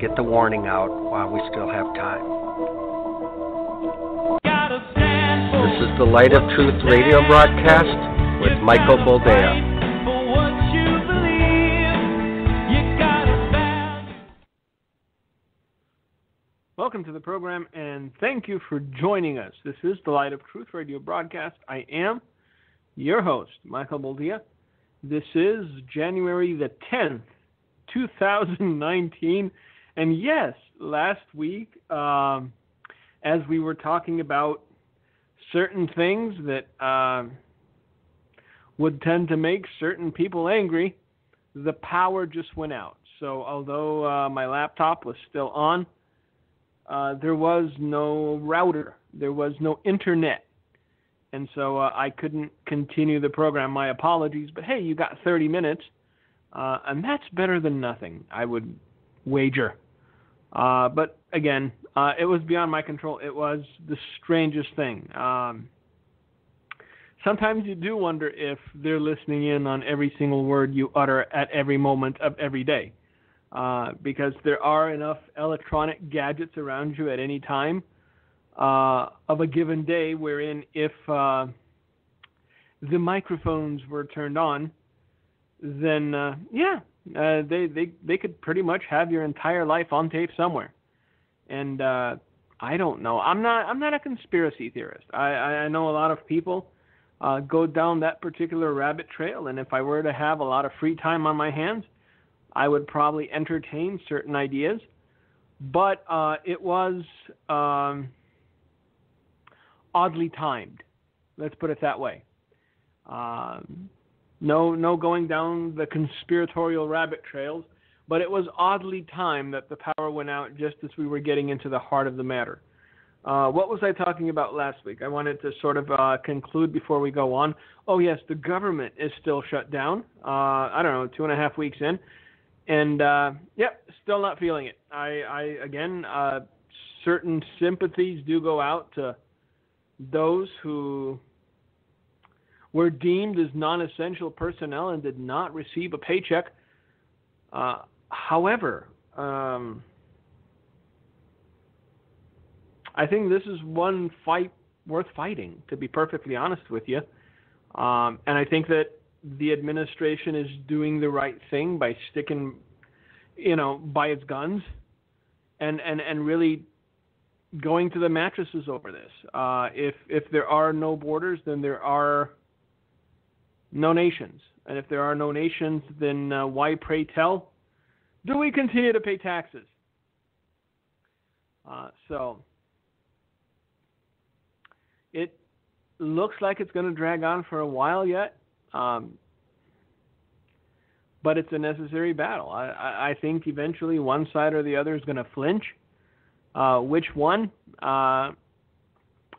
get the warning out while we still have time. This is the Light of Truth radio broadcast with Michael Boldea. Welcome to the program, and thank you for joining us. This is the Light of Truth radio broadcast. I am your host, Michael Boldea. This is January the 10th, 2019. And yes, last week, as we were talking about certain things that would tend to make certain people angry, the power just went out. So although my laptop was still on, there was no router. There was no internet. And so I couldn't continue the program. My apologies. But hey, you got 30 minutes. And that's better than nothing, I would wager. But again, it was beyond my control. It was the strangest thing. Sometimes you do wonder if they're listening in on every single word you utter at every moment of every day. Because there are enough electronic gadgets around you at any time of a given day wherein if the microphones were turned on, then they could pretty much have your entire life on tape somewhere. And I don't know. I'm not a conspiracy theorist. I know a lot of people go down that particular rabbit trail, and if I were to have a lot of free time on my hands, I would probably entertain certain ideas. But it was oddly timed. Let's put it that way. No going down the conspiratorial rabbit trails, but it was oddly timed that the power went out just as we were getting into the heart of the matter. What was I talking about last week? I wanted to sort of conclude before we go on. Oh, yes, the government is still shut down. I don't know, 2.5 weeks in. And, still not feeling it. Again, certain sympathies do go out to those who were deemed as non-essential personnel and did not receive a paycheck. However, I think this is one fight worth fighting, to be perfectly honest with you. And I think that the administration is doing the right thing by sticking, by its guns and really going to the mattresses over this. If there are no borders, then there are no nations. And if there are no nations, then why, pray tell, do we continue to pay taxes? So it looks like it's going to drag on for a while yet. But it's a necessary battle. I think eventually one side or the other is going to flinch. Which one? I'm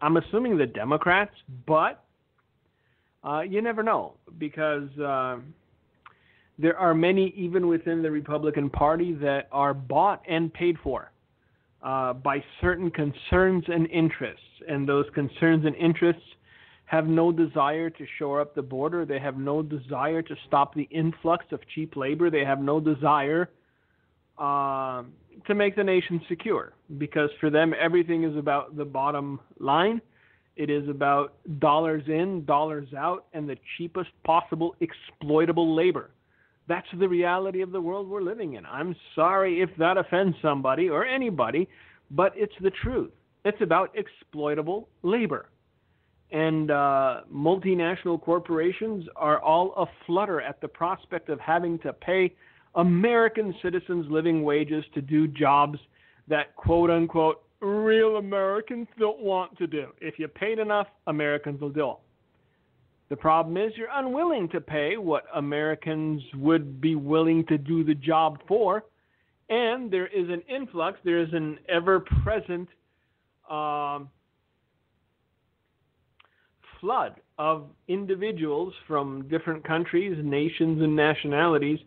assuming the Democrats, but you never know, because there are many, even within the Republican Party, that are bought and paid for by certain concerns and interests. And those concerns and interests have no desire to shore up the border. They have no desire to stop the influx of cheap labor. They have no desire to make the nation secure, because for them everything is about the bottom line. It is about dollars in, dollars out, and the cheapest possible exploitable labor. That's the reality of the world we're living in. I'm sorry if that offends somebody or anybody, but it's the truth. It's about exploitable labor. And multinational corporations are all aflutter at the prospect of having to pay American citizens living wages to do jobs that, quote unquote, real Americans don't want to do. If you paid enough, Americans will do it. The problem is you're unwilling to pay what Americans would be willing to do the job for, and there is an influx, there is an ever-present flood of individuals from different countries, nations, and nationalities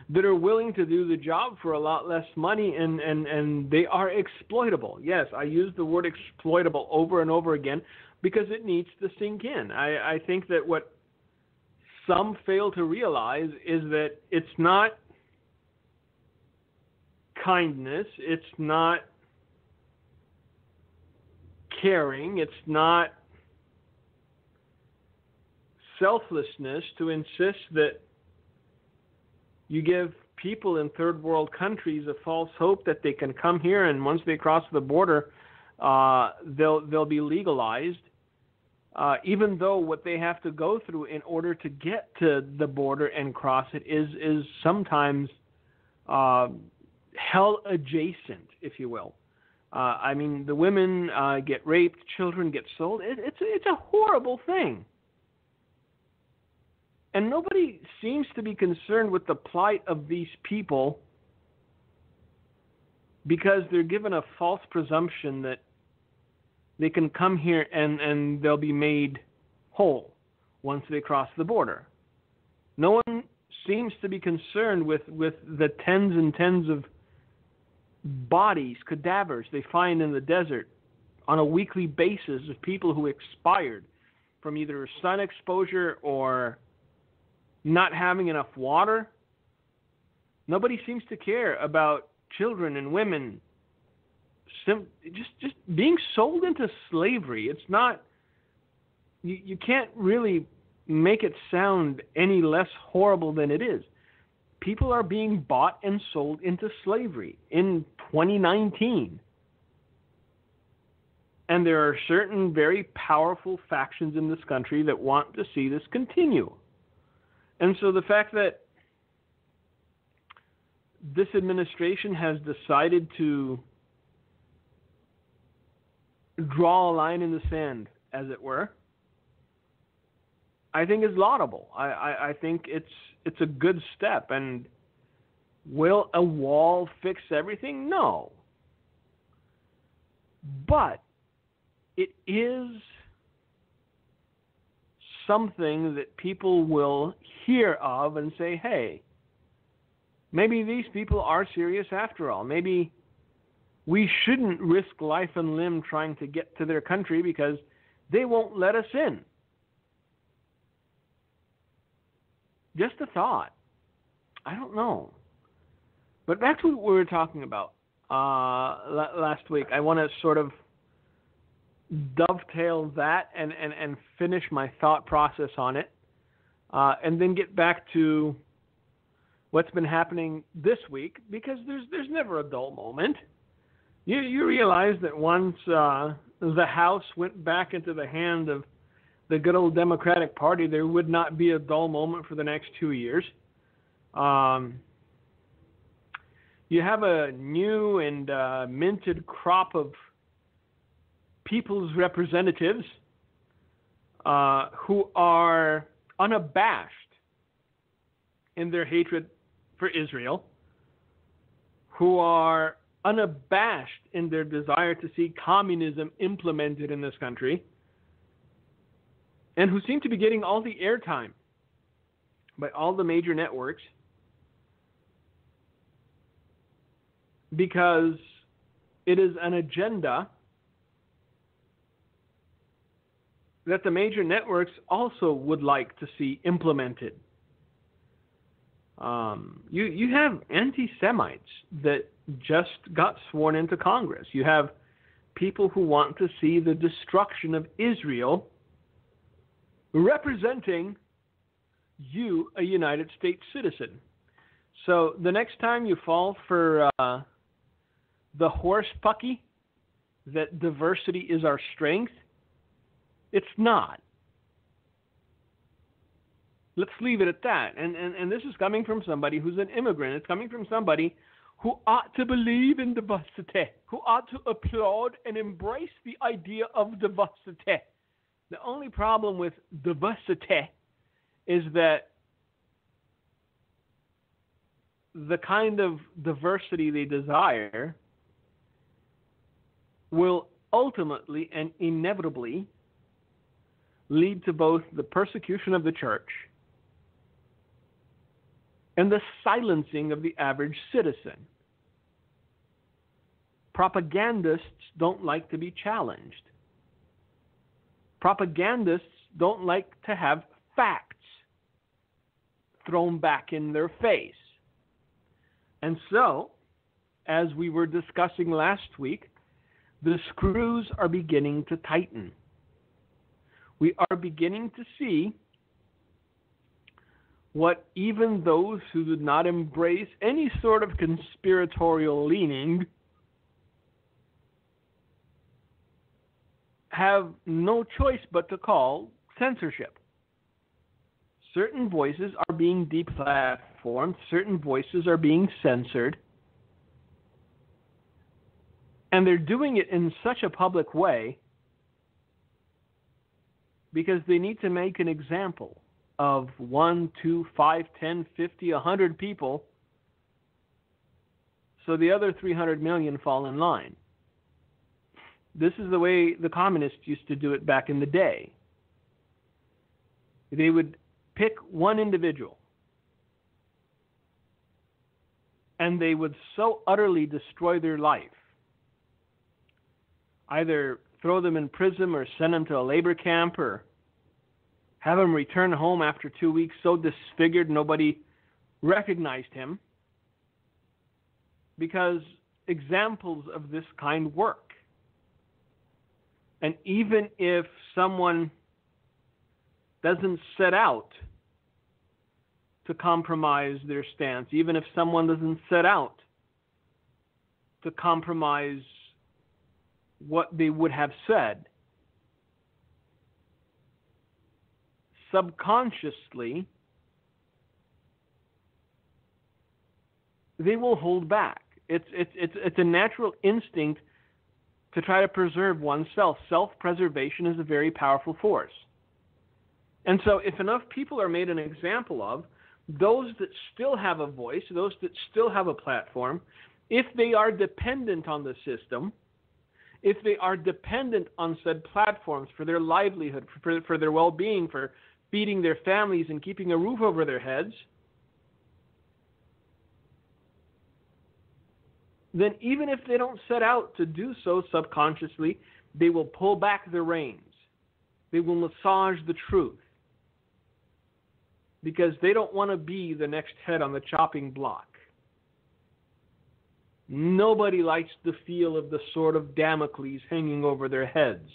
that are willing to do the job for a lot less money, and they are exploitable. Yes, I use the word exploitable over and over again because it needs to sink in. I think that what some fail to realize is that it's not kindness. It's not caring. It's not selflessness to insist that you give people in third world countries a false hope that they can come here and once they cross the border, they'll be legalized. Even though what they have to go through in order to get to the border and cross it is sometimes hell adjacent, if you will. I mean, the women get raped, children get sold. It's a horrible thing. And nobody seems to be concerned with the plight of these people because they're given a false presumption that they can come here and they'll be made whole once they cross the border. No one seems to be concerned with the tens and tens of bodies, cadavers they find in the desert on a weekly basis of people who expired from either sun exposure or not having enough water. Nobody seems to care about children and women just being sold into slavery. It's not, you can't really make it sound any less horrible than it is. People are being bought and sold into slavery in 2019. And there are certain very powerful factions in this country that want to see this continue. And so the fact that this administration has decided to draw a line in the sand, as it were, I think is laudable. I think it's a good step. And will a wall fix everything? No. But it is something that people will hear of and say, hey, maybe these people are serious after all. Maybe we shouldn't risk life and limb trying to get to their country because they won't let us in. Just a thought. I don't know. But back to what we were talking about last week. I want to sort of dovetail that and finish my thought process on it, and then get back to what's been happening this week, because there's never a dull moment. You realize that once the House went back into the hand of the good old Democratic Party, there would not be a dull moment for the next 2 years. You have a new and minted crop of people's representatives who are unabashed in their hatred for Israel, who are unabashed in their desire to see communism implemented in this country, and who seem to be getting all the airtime by all the major networks because it is an agenda that the major networks also would like to see implemented. You have anti-Semites that just got sworn into Congress. You have people who want to see the destruction of Israel representing you, a United States citizen. So the next time you fall for the horse pucky that diversity is our strength, it's not. Let's leave it at that. And this is coming from somebody who's an immigrant. It's coming from somebody who ought to believe in diversity, who ought to applaud and embrace the idea of diversity. The only problem with diversity is that the kind of diversity they desire will ultimately and inevitably lead to both the persecution of the church and the silencing of the average citizen. Propagandists don't like to be challenged. Propagandists don't like to have facts thrown back in their face. And so, as we were discussing last week, the screws are beginning to tighten. We are beginning to see what even those who did not embrace any sort of conspiratorial leaning have no choice but to call censorship. Certain voices are being deplatformed, certain voices are being censored, and they're doing it in such a public way because they need to make an example of 1, 2, 5, 10, 50, 100 people, so the other 300 million fall in line. This is the way the communists used to do it back in the day. They would pick one individual, and they would so utterly destroy their life, either throw them in prison or send them to a labor camp or have him return home after 2 weeks so disfigured nobody recognized him, because examples of this kind work. And even if someone doesn't set out to compromise their stance, even if someone doesn't set out to compromise what they would have said, subconsciously, they will hold back. It's a natural instinct to try to preserve oneself. Self-preservation is a very powerful force. And so if enough people are made an example of, those that still have a voice, those that still have a platform, if they are dependent on the system, if they are dependent on said platforms for their livelihood, for their well-being, for feeding their families and keeping a roof over their heads, then even if they don't set out to do so subconsciously, they will pull back the reins. They will massage the truth, because they don't want to be the next head on the chopping block. Nobody likes the feel of the sword of Damocles hanging over their heads.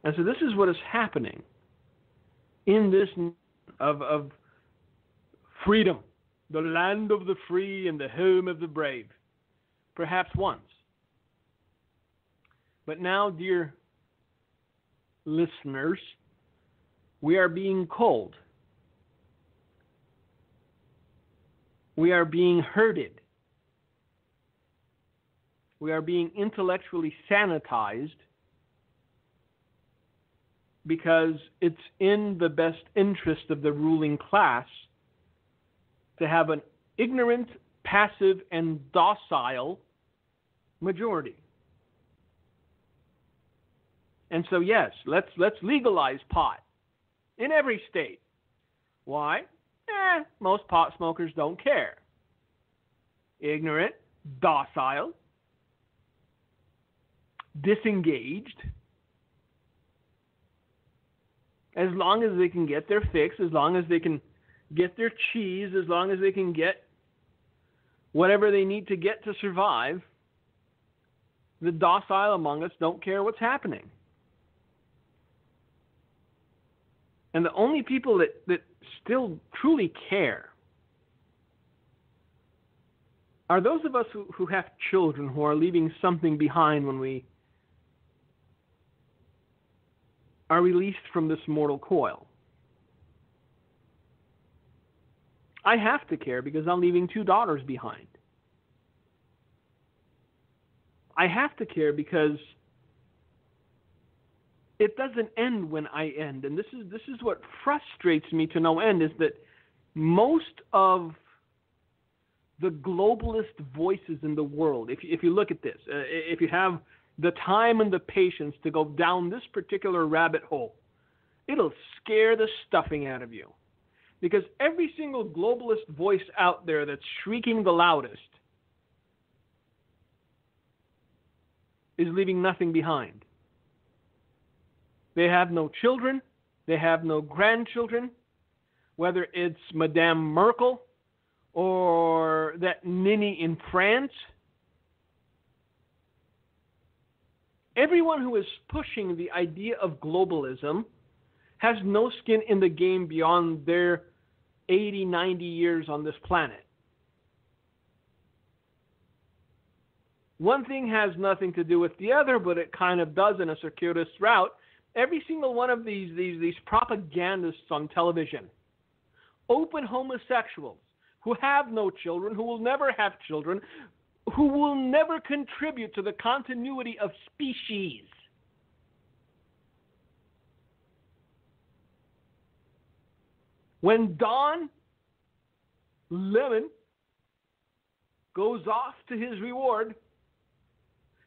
And so this is what is happening in this of freedom, the land of the free and the home of the brave, perhaps once. But now, dear listeners, we are being cold. We are being herded. We are being intellectually sanitized because it's in the best interest of the ruling class to have an ignorant, passive, and docile majority. And so, yes, let's legalize pot in every state. Why? Most pot smokers don't care. Ignorant, docile, disengaged. As long as they can get their fix, as long as they can get their cheese, as long as they can get whatever they need to get to survive, the docile among us don't care what's happening. And the only people that still truly care are those of us who have children, who are leaving something behind when we are released from this mortal coil. I have to care because I'm leaving 2 daughters behind. I have to care because it doesn't end when I end. And this is what frustrates me to no end, is that most of the globalist voices in the world, if you look at this, if you have the time and the patience to go down this particular rabbit hole, it'll scare the stuffing out of you. Because every single globalist voice out there that's shrieking the loudest is leaving nothing behind. They have no children. They have no grandchildren. Whether it's Madame Merkel or that ninny in France. Everyone who is pushing the idea of globalism has no skin in the game beyond their 80, 90 years on this planet. One thing has nothing to do with the other, but it kind of does in a circuitous route. Every single one of these propagandists on television, open homosexuals who have no children, who will never have children, who will never contribute to the continuity of species. When Don Lemon goes off to his reward,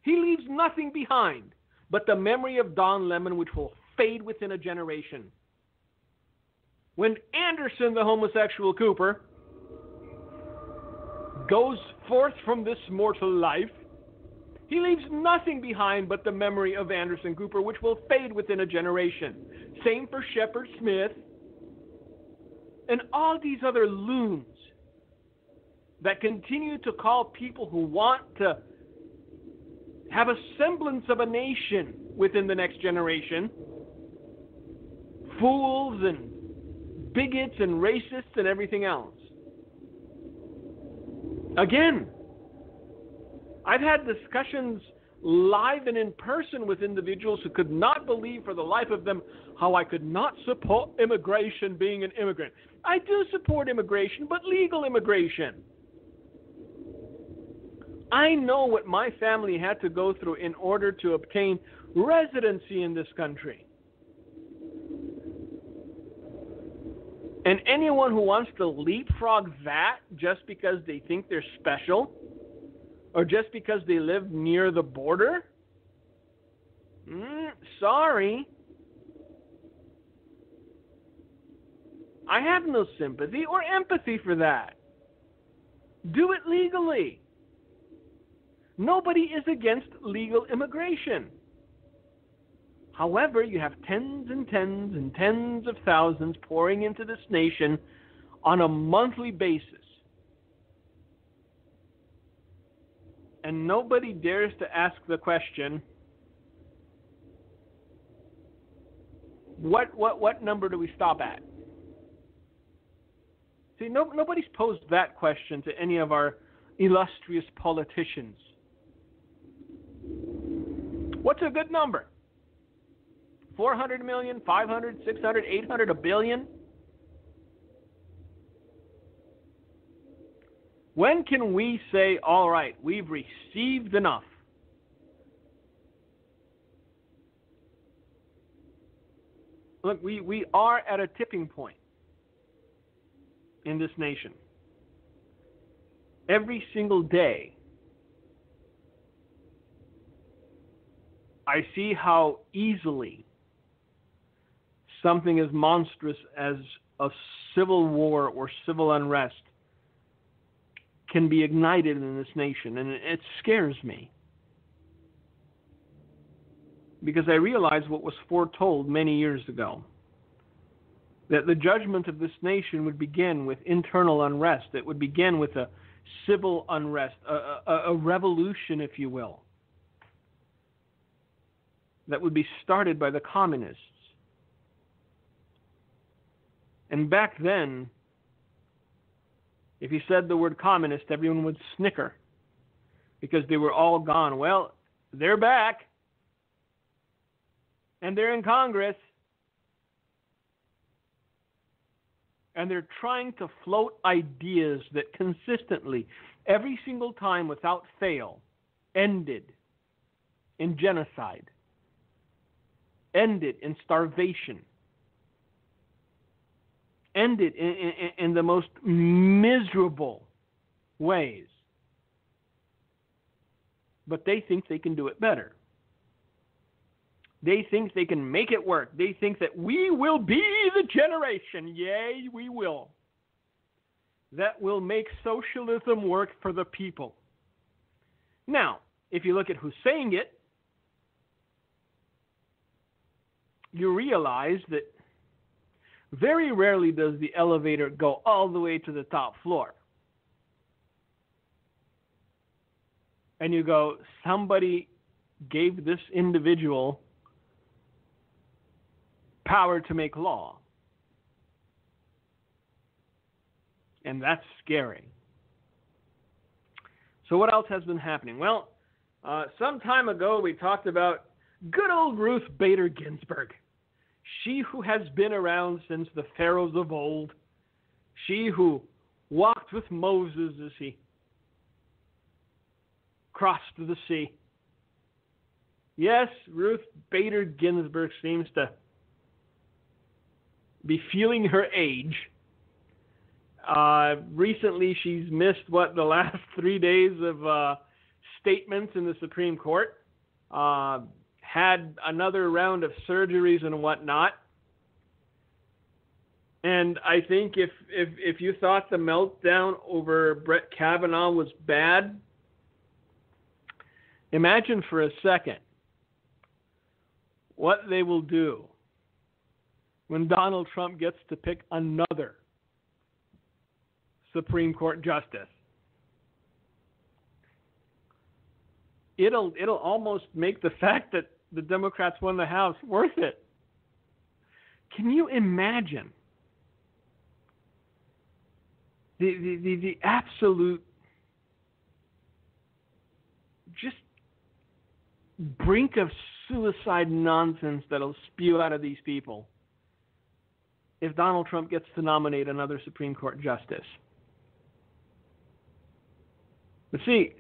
he leaves nothing behind but the memory of Don Lemon, which will fade within a generation. When Anderson, the homosexual Cooper, goes forth from this mortal life, he leaves nothing behind but the memory of Anderson Cooper, which will fade within a generation. Same for Shepard Smith and all these other loons that continue to call people who want to have a semblance of a nation within the next generation fools and bigots and racists and everything else. Again, I've had discussions live and in person with individuals who could not believe for the life of them how I could not support immigration being an immigrant. I do support immigration, but legal immigration. I know what my family had to go through in order to obtain residency in this country. And anyone who wants to leapfrog that just because they think they're special, or just because they live near the border, sorry. I have no sympathy or empathy for that. Do it legally. Nobody is against legal immigration. However, you have tens and tens and tens of thousands pouring into this nation on a monthly basis. And nobody dares to ask the question, what number do we stop at? See, nobody's posed that question to any of our illustrious politicians. What's a good number? 400 million, 500, 600, 800, a billion? When can we say, all right, we've received enough? Look, we are at a tipping point in this nation. Every single day, I see how easily something as monstrous as a civil war or civil unrest can be ignited in this nation, and it scares me. Because I realize what was foretold many years ago, that the judgment of this nation would begin with internal unrest. It would begin with a civil unrest, a revolution, if you will, that would be started by the communists. And back then, if you said the word communist, everyone would snicker because they were all gone. Well, they're back, and they're in Congress, and they're trying to float ideas that consistently, every single time without fail, ended in genocide, ended in starvation, ended in the most miserable ways. But they think they can do it better. They think they can make it work. They think that we will be the generation, yea, we will, that will make socialism work for the people. Now, if you look at who's saying it, you realize that very rarely does the elevator go all the way to the top floor. and you go, somebody gave this individual power to make law. And that's scary. So what else has been happening? Well, some time ago we talked about good old Ruth Bader Ginsburg. She who has been around since the pharaohs of old. She who walked with Moses as he crossed the sea. Yes, Ruth Bader Ginsburg seems to be feeling her age. Recently, she's missed, the last 3 days of statements in the Supreme Court. Had another round of surgeries and whatnot. And I think if you thought the meltdown over Brett Kavanaugh was bad, imagine for a second what they will do when Donald Trump gets to pick another Supreme Court justice. It'll almost make the fact that the Democrats won the House worth it. Can you imagine the absolute just brink of suicide nonsense that'll spew out of these people if Donald Trump gets to nominate another Supreme Court justice? But see,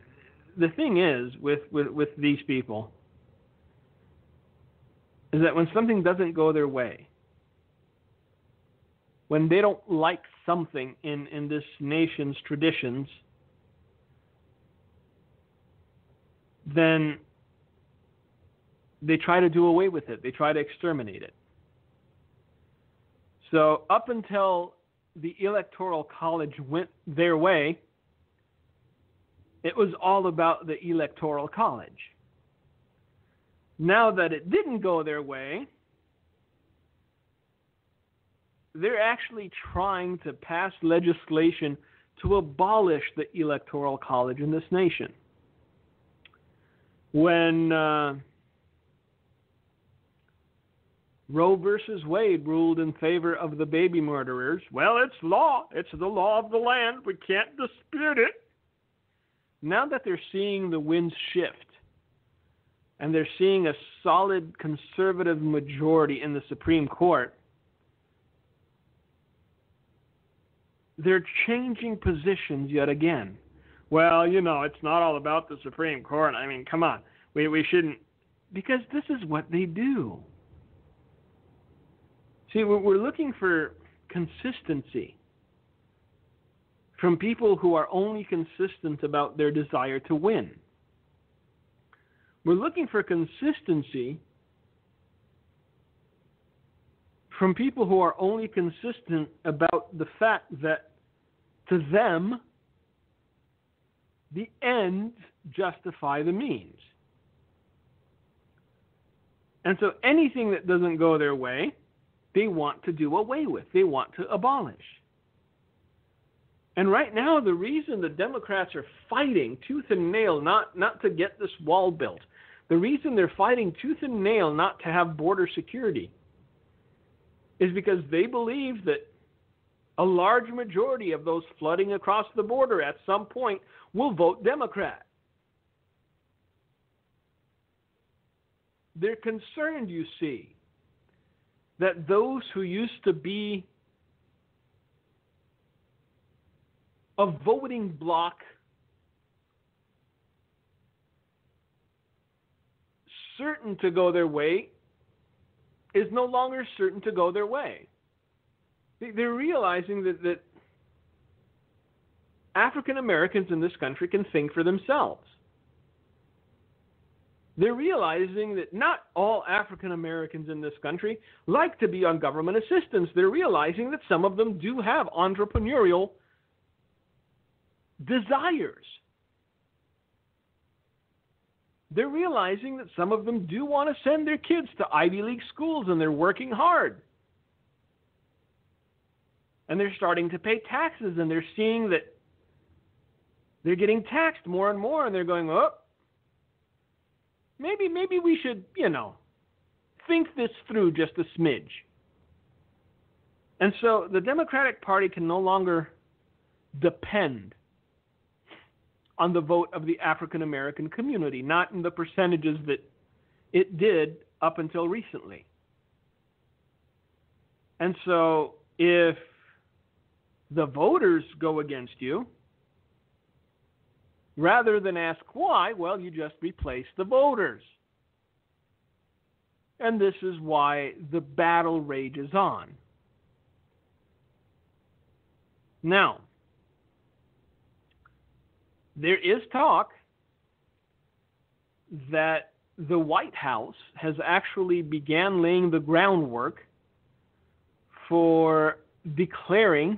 the thing is with these people is that when something doesn't go their way, when they don't like something in this nation's traditions, then they try to do away with it. They try to exterminate it. So up until the Electoral College went their way, it was all about the Electoral College. Now that it didn't go their way, they're actually trying to pass legislation to abolish the Electoral College in this nation. When Roe versus Wade ruled in favor of the baby murderers, well, it's law. It's the law of the land. We can't dispute it. Now that they're seeing the winds shift, and they're seeing a solid conservative majority in the Supreme Court, they're changing positions yet again. Well, it's not all about the Supreme Court. I mean, come on. We shouldn't, because this is what they do. See, we're looking for consistency from people who are only consistent about their desire to win. We're looking for consistency from people who are only consistent about the fact that to them, the ends justify the means. And so anything that doesn't go their way, they want to do away with. They want to abolish. And right now, the reason the Democrats are fighting tooth and nail not to get this wall built, the reason they're fighting tooth and nail not to have border security, is because they believe that a large majority of those flooding across the border at some point will vote Democrat. They're concerned, you see, that those who used to be a voting bloc certain to go their way is no longer certain to go their way. They're realizing that African Americans in this country can think for themselves. They're realizing that not all African Americans in this country like to be on government assistance. They're realizing that some of them do have entrepreneurial desires. They're realizing that some of them do want to send their kids to Ivy League schools, and they're working hard. And they're starting to pay taxes, and they're seeing that they're getting taxed more and more, and they're going, oh, maybe we should, think this through just a smidge. And so the Democratic Party can no longer depend on the vote of the African American community, not in the percentages that it did up until recently. And so if the voters go against you, rather than ask why, well, you just replace the voters. And this is why the battle rages on. Now, there is talk that the White House has actually began laying the groundwork for declaring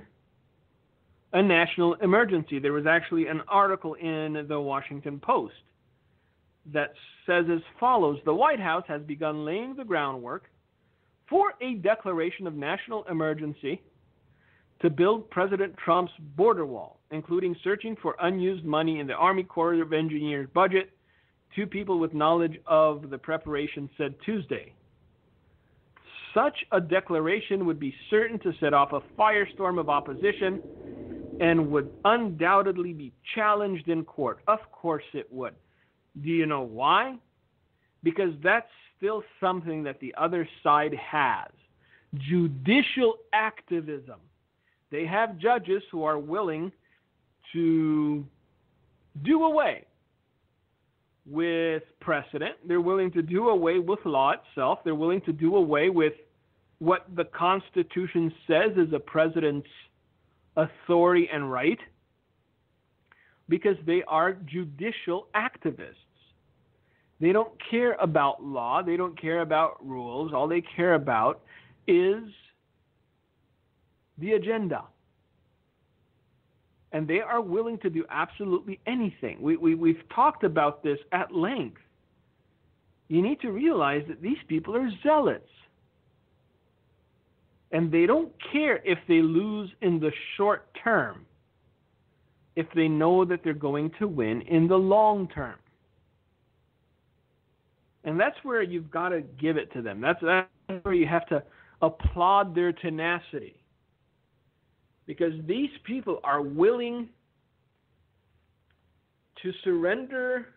a national emergency. There was actually an article in the Washington Post that says as follows: the White House has begun laying the groundwork for a declaration of national emergency to build President Trump's border wall, including searching for unused money in the Army Corps of Engineers budget. Two people with knowledge of the preparation said Tuesday. Such a declaration would be certain to set off a firestorm of opposition and would undoubtedly be challenged in court. Of course it would. Do you know why? Because that's still something that the other side has. Judicial activism. They have judges who are willing to do away with precedent. They're willing to do away with law itself. They're willing to do away with what the Constitution says is a president's authority and right, because they are judicial activists. They don't care about law. They don't care about rules. All they care about is the agenda. And they are willing to do absolutely anything. We've talked about this at length. You need to realize that these people are zealots. And they don't care if they lose in the short term, if they know that they're going to win in the long term. And that's where you've got to give it to them. That's where you have to applaud their tenacity. Because these people are willing to surrender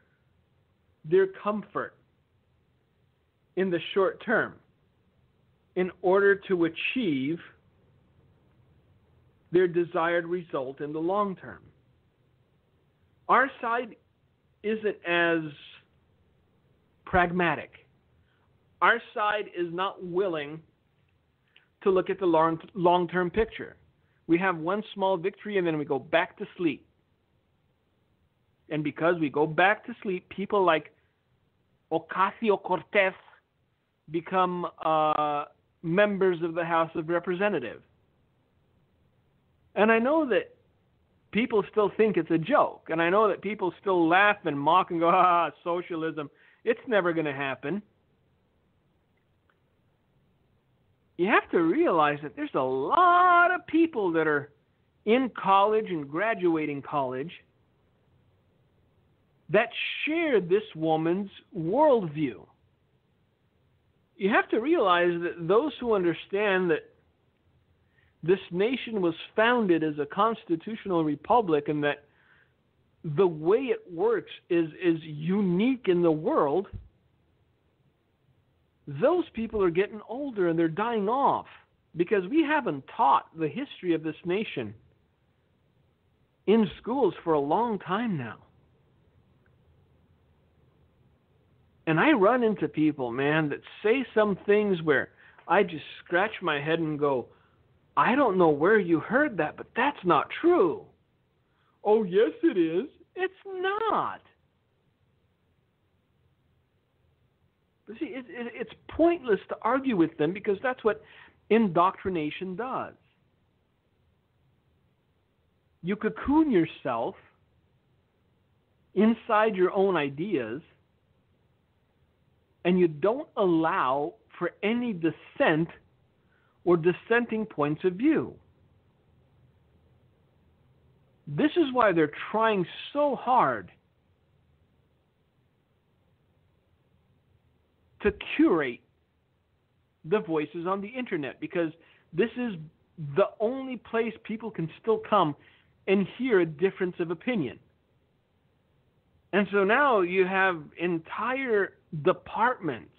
their comfort in the short term in order to achieve their desired result in the long term. Our side isn't as pragmatic. Our side is not willing to look at the long-term picture. We have one small victory and then we go back to sleep. And because we go back to sleep, people like Ocasio-Cortez become members of the House of Representatives. And I know that people still think it's a joke. And I know that people still laugh and mock and go, socialism. It's never going to happen. You have to realize that there's a lot of people that are in college and graduating college that share this woman's worldview. You have to realize that those who understand that this nation was founded as a constitutional republic and that the way it works is unique in the world, those people are getting older and they're dying off because we haven't taught the history of this nation in schools for a long time now. And I run into people, man, that say some things where I just scratch my head and go, I don't know where you heard that, but that's not true. Oh, yes, it is. It's not. But see, it's pointless to argue with them because that's what indoctrination does. You cocoon yourself inside your own ideas and you don't allow for any dissent or dissenting points of view. This is why they're trying so hard to curate the voices on the internet, because this is the only place people can still come and hear a difference of opinion. And so now you have entire departments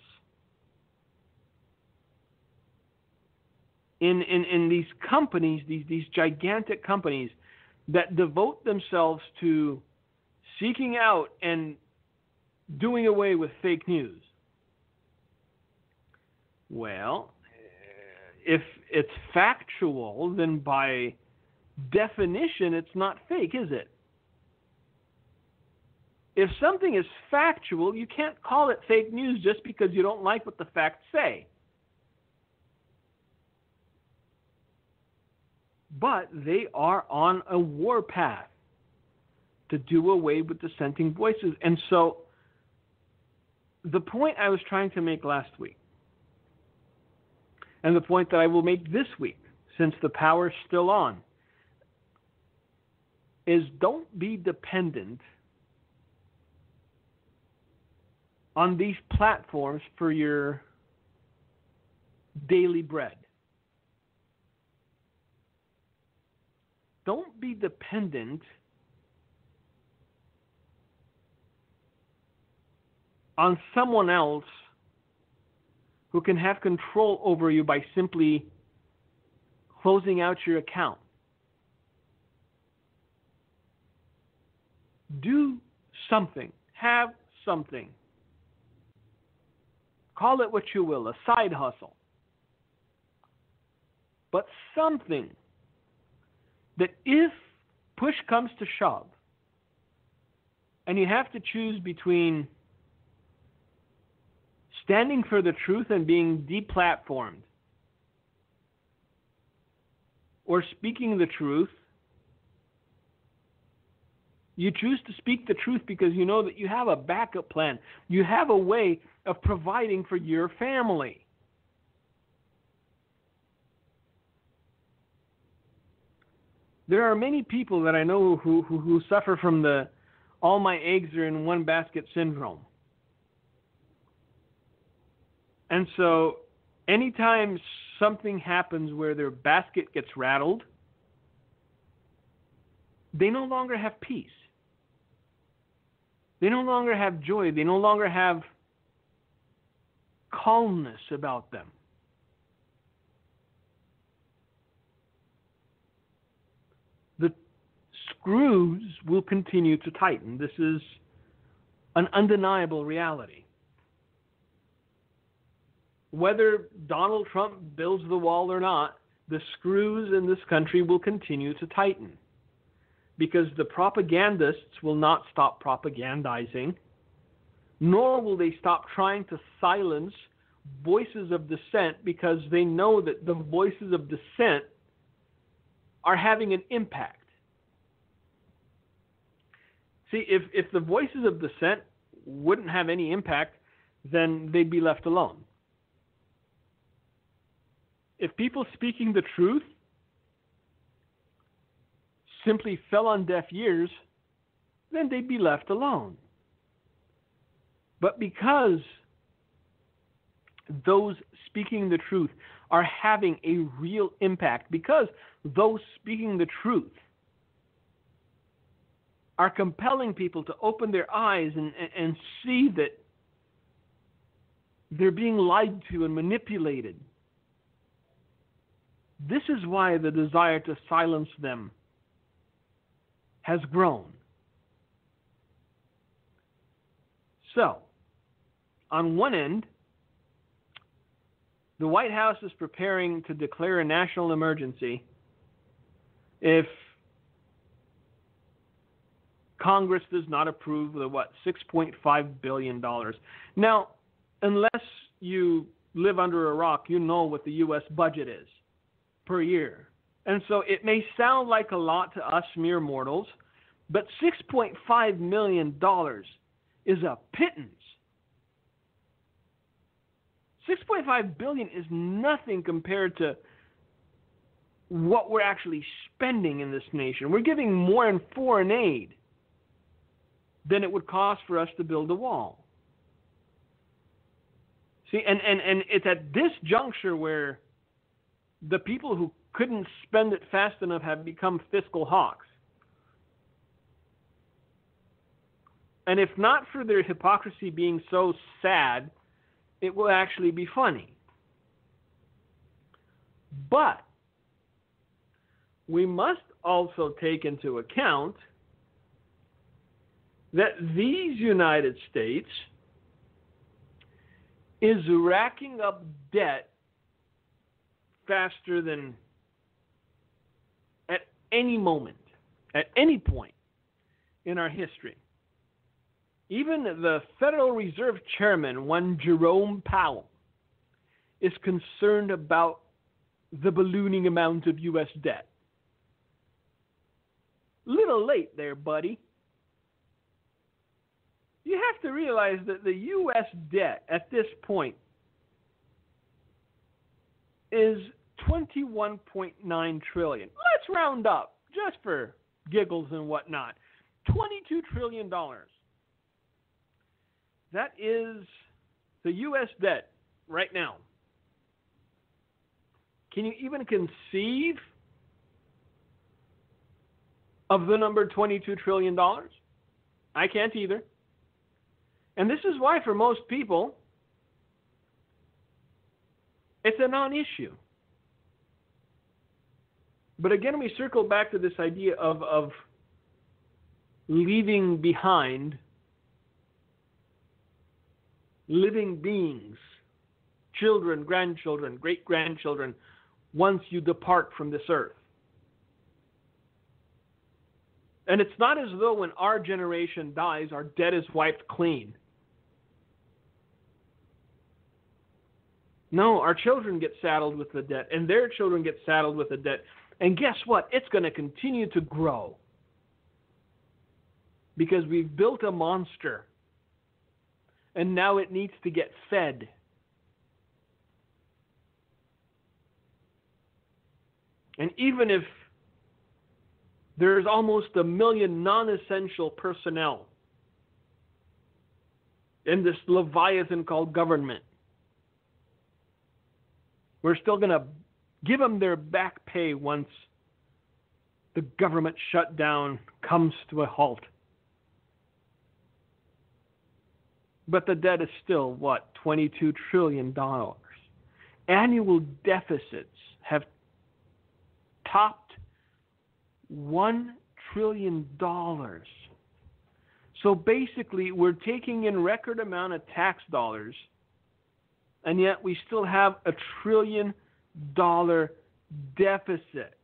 in these companies, these gigantic companies, that devote themselves to seeking out and doing away with fake news. Well, if it's factual, then by definition it's not fake, is it? If something is factual, you can't call it fake news just because you don't like what the facts say. But they are on a warpath to do away with dissenting voices. And so the point I was trying to make last week, and the point that I will make this week, since the power's still on, is don't be dependent on these platforms for your daily bread. Don't be dependent on someone else who can have control over you by simply closing out your account. Do something. Have something. Call it what you will, a side hustle. But something that if push comes to shove, and you have to choose between standing for the truth and being deplatformed, or speaking the truth, you choose to speak the truth because you know that you have a backup plan. You have a way of providing for your family. There are many people that I know who suffer from the all my eggs are in one basket syndrome. And so anytime something happens where their basket gets rattled, they no longer have peace. They no longer have joy. They no longer have calmness about them. The screws will continue to tighten. This is an undeniable reality. Whether Donald Trump builds the wall or not, the screws in this country will continue to tighten, because the propagandists will not stop propagandizing, nor will they stop trying to silence voices of dissent, because they know that the voices of dissent are having an impact. See, if the voices of dissent wouldn't have any impact, then they'd be left alone. If people speaking the truth simply fell on deaf ears, then they'd be left alone. But because those speaking the truth are having a real impact, because those speaking the truth are compelling people to open their eyes and see that they're being lied to and manipulated, this is why the desire to silence them has grown. So, on one end, the White House is preparing to declare a national emergency if Congress does not approve the $6.5 billion. Now, unless you live under a rock, you know what the U.S. budget is per year. And so it may sound like a lot to us mere mortals, but $6.5 million is a pittance. $6.5 billion is nothing compared to what we're actually spending in this nation. We're giving more in foreign aid than it would cost for us to build a wall. See, and it's at this juncture where the people who couldn't spend it fast enough have become fiscal hawks. And if not for their hypocrisy being so sad, it will actually be funny. But we must also take into account that these United States is racking up debt faster than at any moment, at any point in our history. Even the Federal Reserve Chairman, one Jerome Powell, is concerned about the ballooning amount of U.S. debt. Little late there, buddy. You have to realize that the U.S. debt at this point is $21.9 trillion. Let's round up, just for giggles and whatnot. $22 trillion. That is the U.S. debt right now. Can you even conceive of the number $22 trillion? I can't either. And this is why for most people, it's a non-issue. But again, we circle back to this idea of leaving behind living beings, children, grandchildren, great-grandchildren, once you depart from this earth. And it's not as though when our generation dies, our debt is wiped clean. No, our children get saddled with the debt, and their children get saddled with the debt. And guess what? It's going to continue to grow. Because we've built a monster, and now it needs to get fed. And even if there's almost 1 million non-essential personnel in this leviathan called government, we're still going to give them their back pay once the government shutdown comes to a halt. But the debt is still, what, $22 trillion. Annual deficits have topped $1 trillion. So basically, we're taking in record amount of tax dollars, and yet we still have $1 trillion deficit.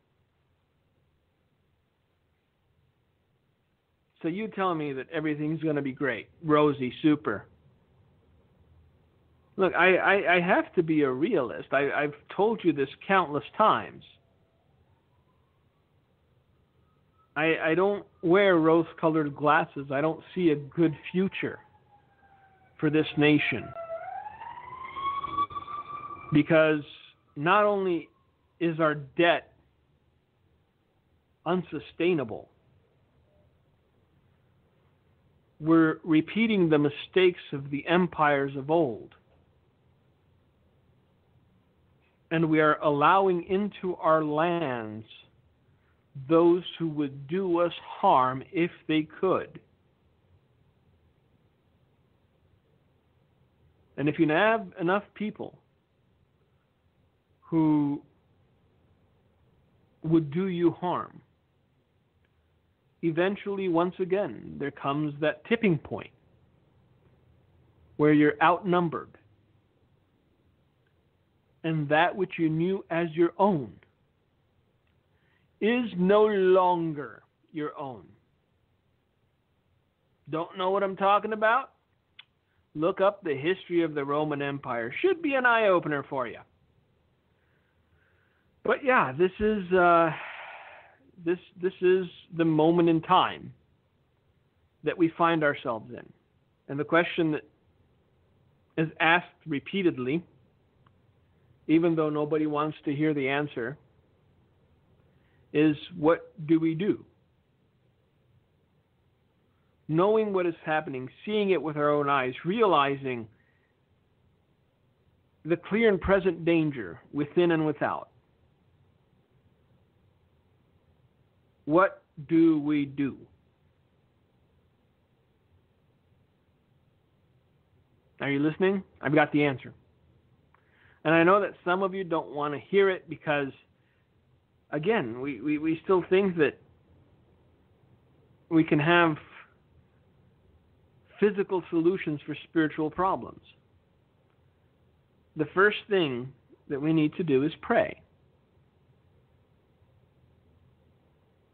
So you tell me that everything's going to be great, rosy, super. Look, I have to be a realist. I've told you this countless times. I don't wear rose-colored glasses. I don't see a good future for this nation. Because not only is our debt unsustainable, we're repeating the mistakes of the empires of old. And we are allowing into our lands those who would do us harm if they could. And if you have enough people who would do you harm, eventually, once again, there comes that tipping point where you're outnumbered. And that which you knew as your own is no longer your own. Don't know what I'm talking about? Look up the history of the Roman Empire. Should be an eye-opener for you. But yeah, this is the moment in time that we find ourselves in. And the question that is asked repeatedly, even though nobody wants to hear the answer, is what do we do? Knowing what is happening, seeing it with our own eyes, realizing the clear and present danger within and without, what do we do? Are you listening? I've got the answer. And I know that some of you don't want to hear it because, again, we still think that we can have physical solutions for spiritual problems. The first thing that we need to do is pray.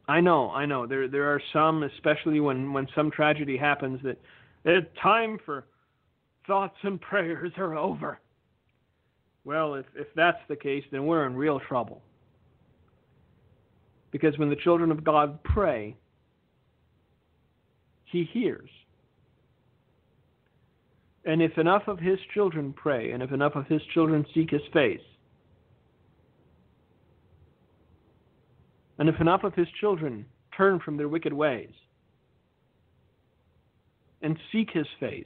I know. There are some, especially when some tragedy happens, that it's time for thoughts and prayers are over. Well, if that's the case, then we're in real trouble. Because when the children of God pray, He hears. And if enough of His children pray, and if enough of His children seek His face, and if enough of His children turn from their wicked ways and seek His face,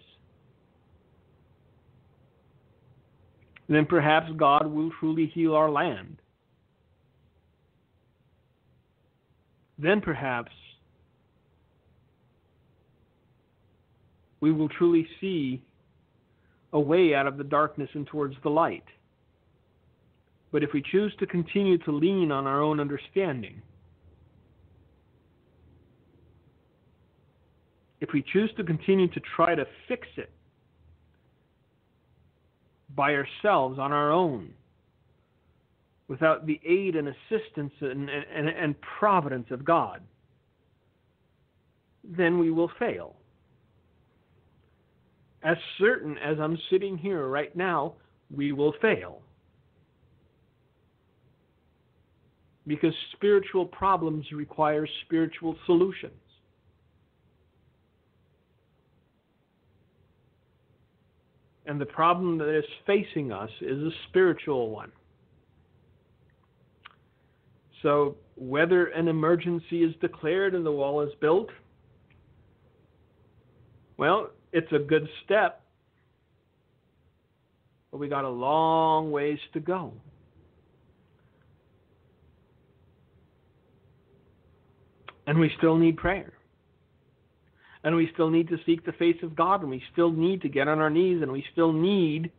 then perhaps God will truly heal our land. Then perhaps we will truly see a way out of the darkness and towards the light. But if we choose to continue to lean on our own understanding, if we choose to continue to try to fix it by ourselves on our own, without the aid and assistance and providence of God, then we will fail. As certain as I'm sitting here right now, we will fail. Because spiritual problems require spiritual solutions. And the problem that is facing us is a spiritual one. So whether an emergency is declared and the wall is built, well, it's a good step, but we got a long ways to go. And we still need prayer. And we still need to seek the face of God, and we still need to get on our knees, and we still need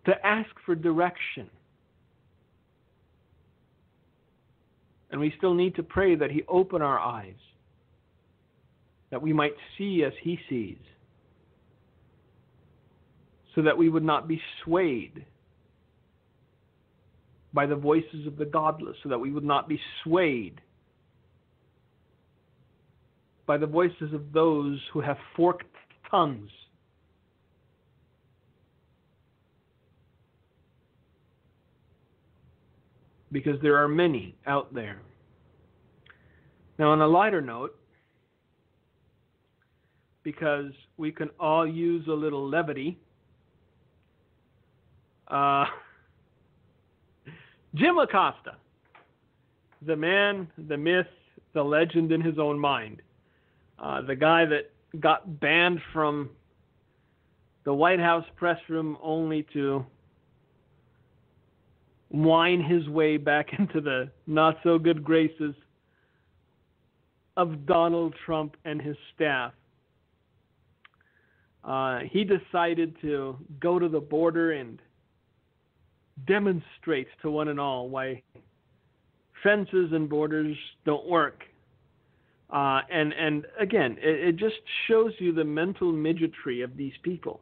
to ask for direction. And we still need to pray that He open our eyes, that we might see as He sees, so that we would not be swayed by the voices of the godless, so that we would not be swayed by the voices of those who have forked tongues. Because there are many out there. Now, on a lighter note, because we can all use a little levity, Jim Acosta, the man, the myth, the legend in his own mind, the guy that got banned from the White House press room only to whine his way back into the not-so-good graces of Donald Trump and his staff. He decided to go to the border and demonstrate to one and all why fences and borders don't work. And again, it just shows you the mental midgetry of these people.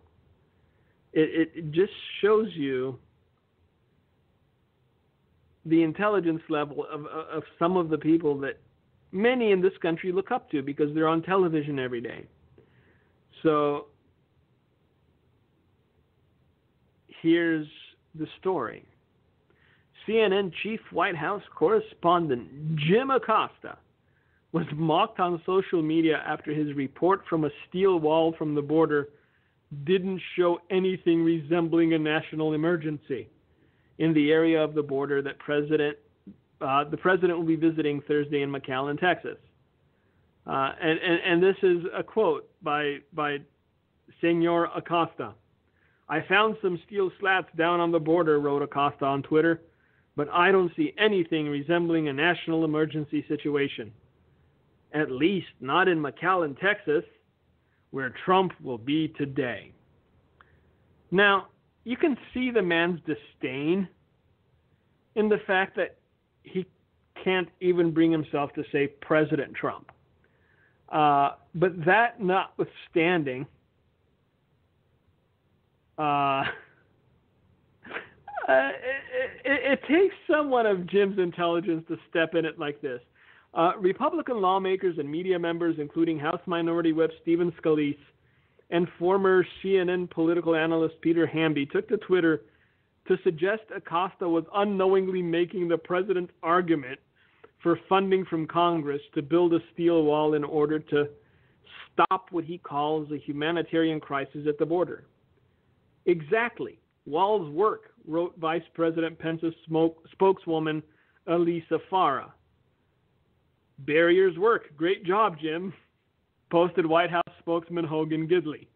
It just shows you the intelligence level of some of the people that many in this country look up to because they're on television every day. So here's the story. CNN chief White House correspondent Jim Acosta was mocked on social media after his report from a steel wall from the border didn't show anything resembling a national emergency in the area of the border that the president will be visiting Thursday in McAllen, Texas. And this is a quote by Senor Acosta. I found some steel slats down on the border, wrote Acosta on Twitter, but I don't see anything resembling a national emergency situation. At least not in McAllen, Texas, where Trump will be today. Now, you can see the man's disdain in the fact that he can't even bring himself to say President Trump. But that notwithstanding, it takes someone of Jim's intelligence to step in it like this. Republican lawmakers and media members, including House Minority Whip Stephen Scalise and former CNN political analyst Peter Hamby, took to Twitter to suggest Acosta was unknowingly making the president's argument for funding from Congress to build a steel wall in order to stop what he calls a humanitarian crisis at the border. Exactly. Walls work, wrote Vice President Pence's spokeswoman Elisa Farah. Barriers work. Great job, Jim, posted White House spokesman Hogan Gidley.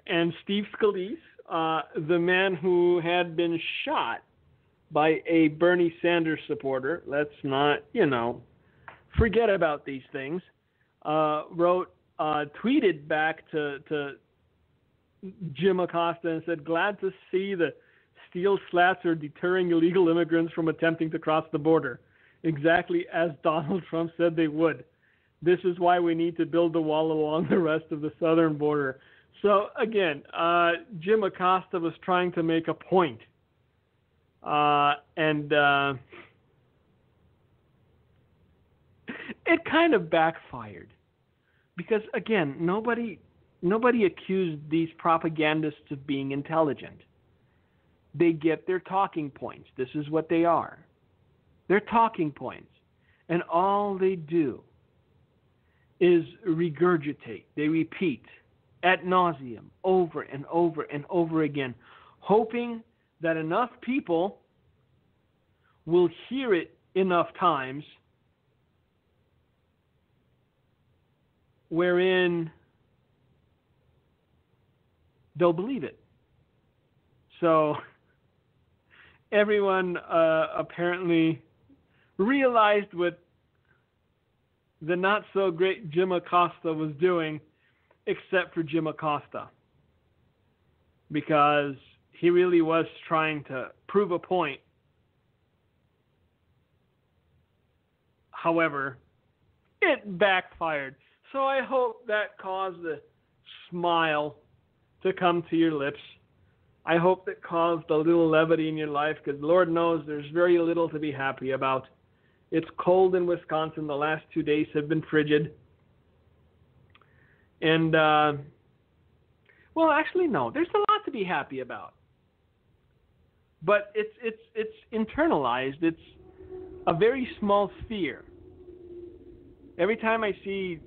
And Steve Scalise, the man who had been shot by a Bernie Sanders supporter, let's not, forget about these things, tweeted back to Jim Acosta and said, glad to see the steel slats are deterring illegal immigrants from attempting to cross the border, exactly as Donald Trump said they would. This is why we need to build the wall along the rest of the southern border. So, again, Jim Acosta was trying to make a point. And it kind of backfired. Because, again, nobody accused these propagandists of being intelligent. They get their talking points. This is what they are. They're talking points. And all they do is regurgitate. They repeat ad nauseum over and over and over again, hoping that enough people will hear it enough times wherein they'll believe it. So everyone apparently realized what the not-so-great Jim Acosta was doing, except for Jim Acosta, because he really was trying to prove a point. However, it backfired. So I hope that caused a smile to come to your lips. I hope that caused a little levity in your life, because Lord knows there's very little to be happy about. It's cold in Wisconsin. The last 2 days have been frigid. And, well, actually, no. There's a lot to be happy about. But it's internalized. It's a very small sphere. Every time I see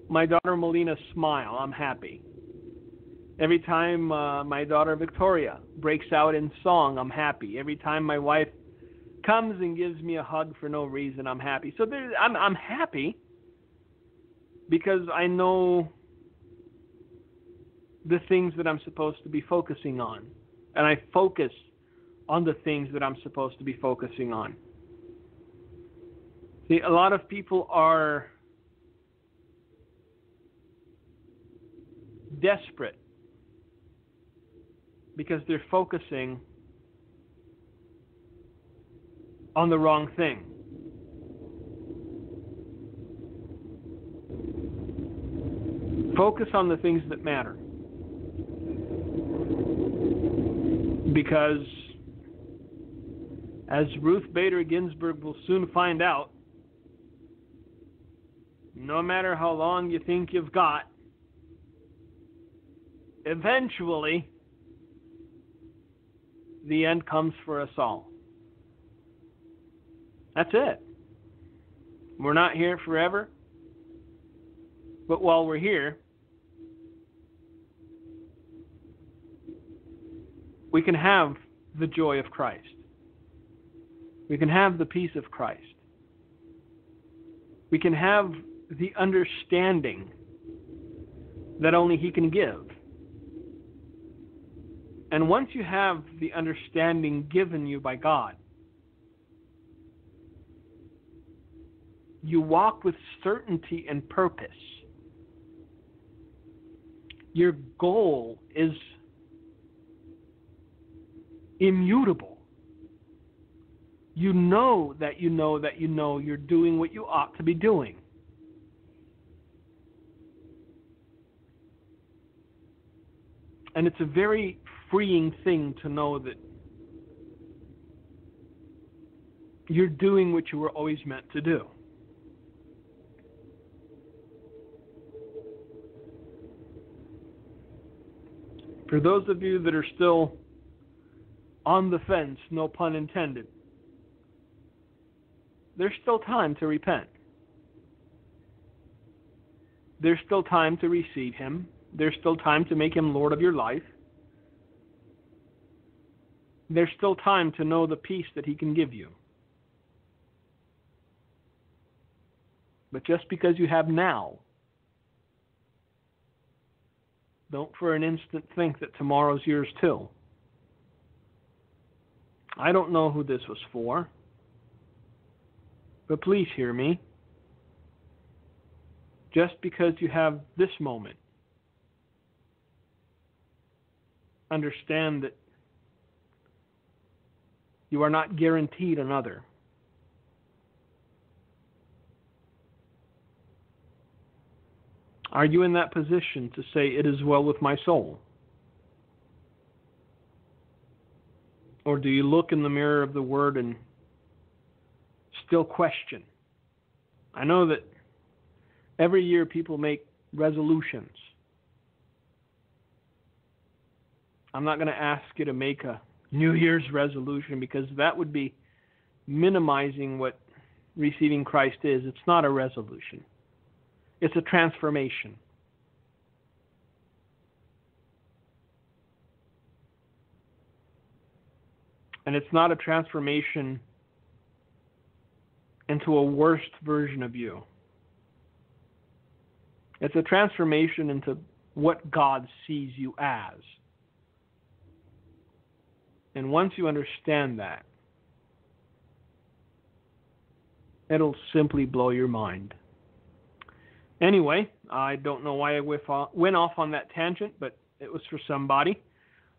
my daughter Melina smile, I'm happy. Every time my daughter Victoria breaks out in song, I'm happy. Every time my wife comes and gives me a hug for no reason, I'm happy. So I'm happy because I know the things that I'm supposed to be focusing on. And I focus on the things that I'm supposed to be focusing on. See, a lot of people are desperate because they're focusing on the wrong thing. Focus on the things that matter. Because, as Ruth Bader Ginsburg will soon find out, no matter how long you think you've got, eventually the end comes for us all. That's it. We're not here forever. But while we're here, we can have the joy of Christ. We can have the peace of Christ. We can have the understanding that only He can give. And once you have the understanding given you by God, you walk with certainty and purpose. Your goal is immutable. You know that you know that you know you're doing what you ought to be doing. And it's a very freeing thing to know that you're doing what you were always meant to do. For those of you that are still on the fence, no pun intended, there's still time to repent. There's still time to receive Him. There's still time to make Him Lord of your life. There's still time to know the peace that He can give you. But just because you have now, don't for an instant think that tomorrow's yours too. I don't know who this was for, but please hear me. Just because you have this moment, understand that you are not guaranteed another. Are you in that position to say, "It is well with my soul"? Or do you look in the mirror of the Word and still question? I know that every year people make resolutions. I'm not going to ask you to make a New Year's resolution because that would be minimizing what receiving Christ is. It's not a resolution. It's a transformation. And it's not a transformation into a worse version of you. It's a transformation into what God sees you as. And once you understand that, it'll simply blow your mind. Anyway, I don't know why I went off on that tangent, but it was for somebody.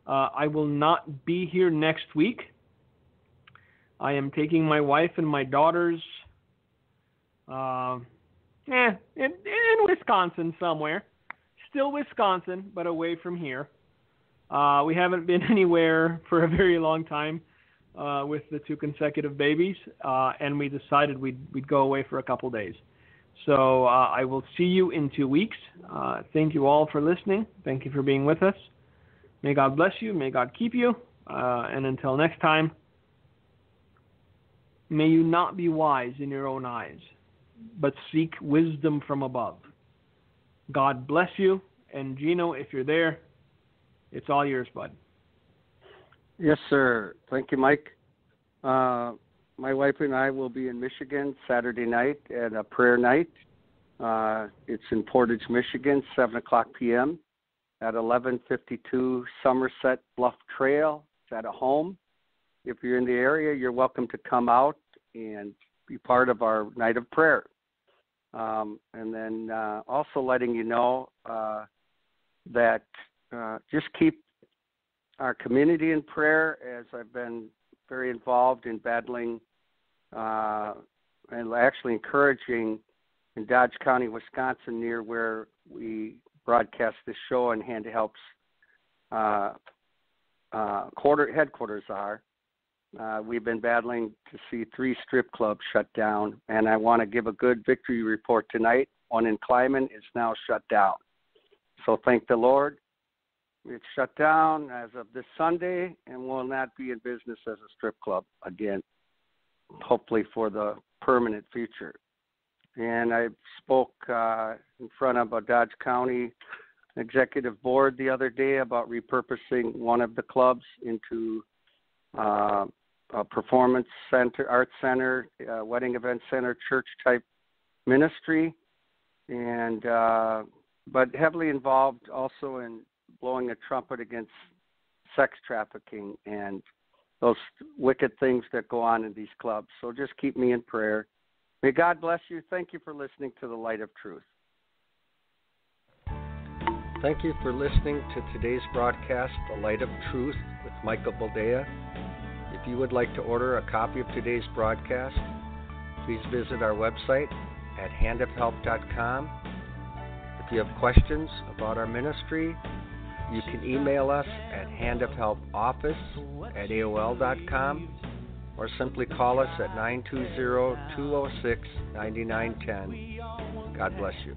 I will not be here next week. I am taking my wife and my daughters in Wisconsin somewhere. Still Wisconsin, but away from here. We haven't been anywhere for a very long time with the 2 consecutive babies, and we decided we'd go away for a couple days. So I will see you in 2 weeks. Thank you all for listening. Thank you for being with us. May God bless you. May God keep you. And until next time, may you not be wise in your own eyes, but seek wisdom from above. God bless you. And Gino, if you're there, it's all yours, bud. Yes, sir. Thank you, Mike. My wife and I will be in Michigan Saturday night at a prayer night. It's in Portage, Michigan, 7 o'clock p.m. at 1152 Somerset Bluff Trail. It's at a home. If you're in the area, you're welcome to come out and be part of our night of prayer. And then also letting you know that just keep our community in prayer, as I've been very involved in battling and actually encouraging in Dodge County, Wisconsin, near where we broadcast this show and Hand Help's headquarters are. We've been battling to see 3 strip clubs shut down, and I want to give a good victory report tonight. One in Kleiman is now shut down. So thank the Lord. It's shut down as of this Sunday and will not be in business as a strip club again, hopefully for the permanent future. And I spoke in front of a Dodge County executive board the other day about repurposing one of the clubs into a performance center, art center, wedding event center, church-type ministry. and but heavily involved also in blowing a trumpet against sex trafficking and those wicked things that go on in these clubs. So just keep me in prayer. May God bless you. Thank you for listening to The Light of Truth. Thank you for listening to today's broadcast, The Light of Truth, with Michael Boldea. If you would like to order a copy of today's broadcast, please visit our website at handofhelp.com. If you have questions about our ministry, you can email us at handofhelpoffice@aol.com or simply call us at 920-206-9910. God bless you.